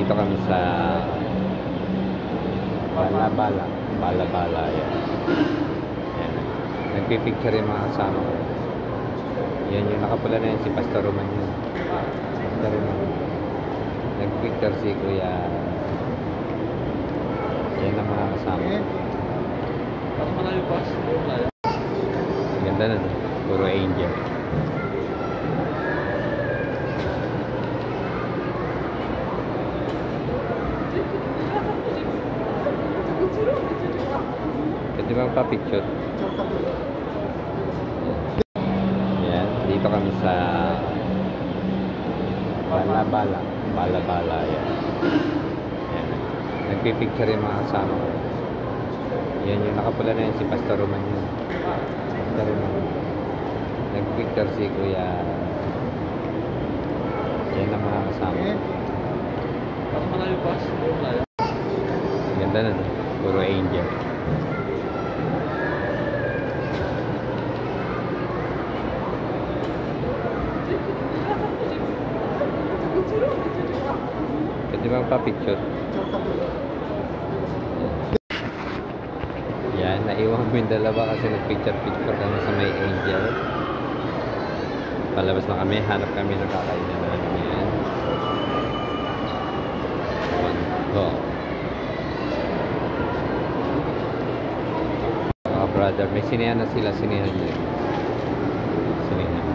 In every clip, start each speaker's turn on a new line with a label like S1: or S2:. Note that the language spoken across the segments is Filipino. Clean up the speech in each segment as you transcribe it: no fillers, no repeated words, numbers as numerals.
S1: Dito kami sa Bala. Yan. Yan. Nagpipicture yung mga kasama ko. Yan yung nakapula na yan, si Pastor Roman yun. Pastor Roman. Nagpicture si Kuya. Yan ang mga kasama ko.
S2: Parang malayo pa.
S1: Ganda na, no? Puro angel. Pwede bang pa-picture? Yan, dito kami sa Bala. Yan. Yan. Nagpipicture yung mga kasama ko. Yan yung nakapula na yan, si Pastor Roman yun. Pastor Roman. Nagpicture si Kuya. Yan ang mga kasama ko.
S2: Parang malayo pa.
S1: Ganda na, no? Puro angel. Pwede bang pa-picture? Yan, naiwan mo yung dalawa kasi nag-picture kami sa may angel. Palabas na kami, hanap kami ng kakainan na ano yan. Go. Mga brother, may sinihan na sila, sinihan din. Sinihan.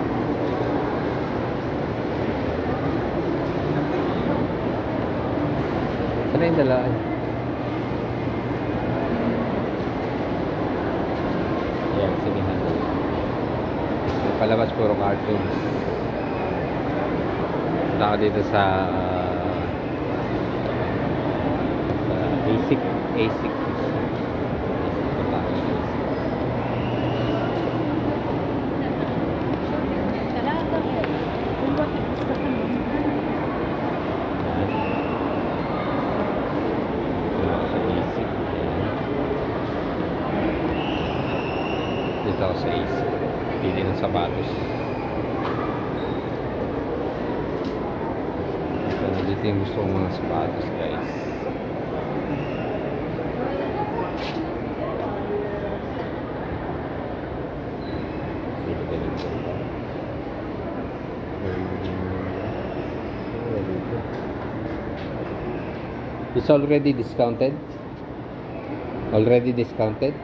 S1: Sana yung dalaan? Ayan, sinihan. Yung palabas puro cartoons. Punta ako dito sa ASIC. Dito ako sa ASIC. Pili ng sapatos. Dito yung gusto kong mga sapatos, guys. It's already discounted? Already discounted?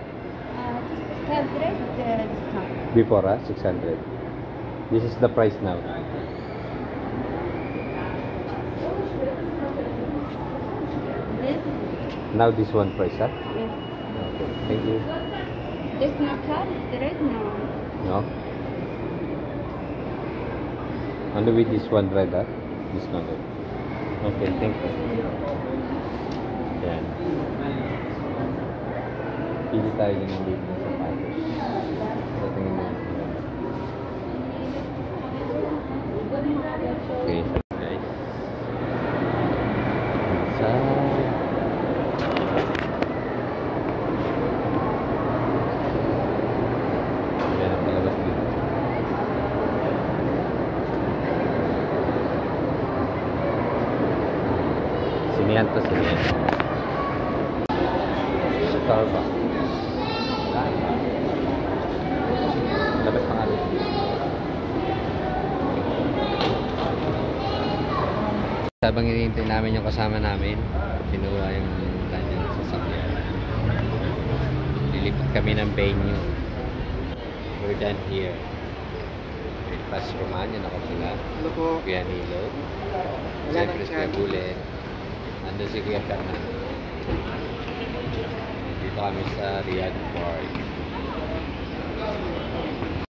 S3: Just 600 discount.
S1: Before, 600. This is the price now.
S3: This?
S1: Now this one price,
S3: Yes.
S1: Okay, thank you.
S3: This not cut? The red? No.
S1: No? Only with this one red, discounted. Okay, thank you. Yan. Pili tayo din ng dito ng sapatos. So, tingin mo. Okay, guys. Sa... Yan ang palabas dito. Sinihan to, sinihan. Starbucks. Labas pa nga. Habang hinihintay namin yung kasama namin, kinuha yung kanyang sasakyan. Lilipat kami ng venue. We're done here. With Pas Roman, yung nakapula.
S2: Hello po.
S1: Kuya Nilo. Siyempre si Kuya Bullet. Nandun si Kuya Fernand. Dito kami sa Riyadh Park.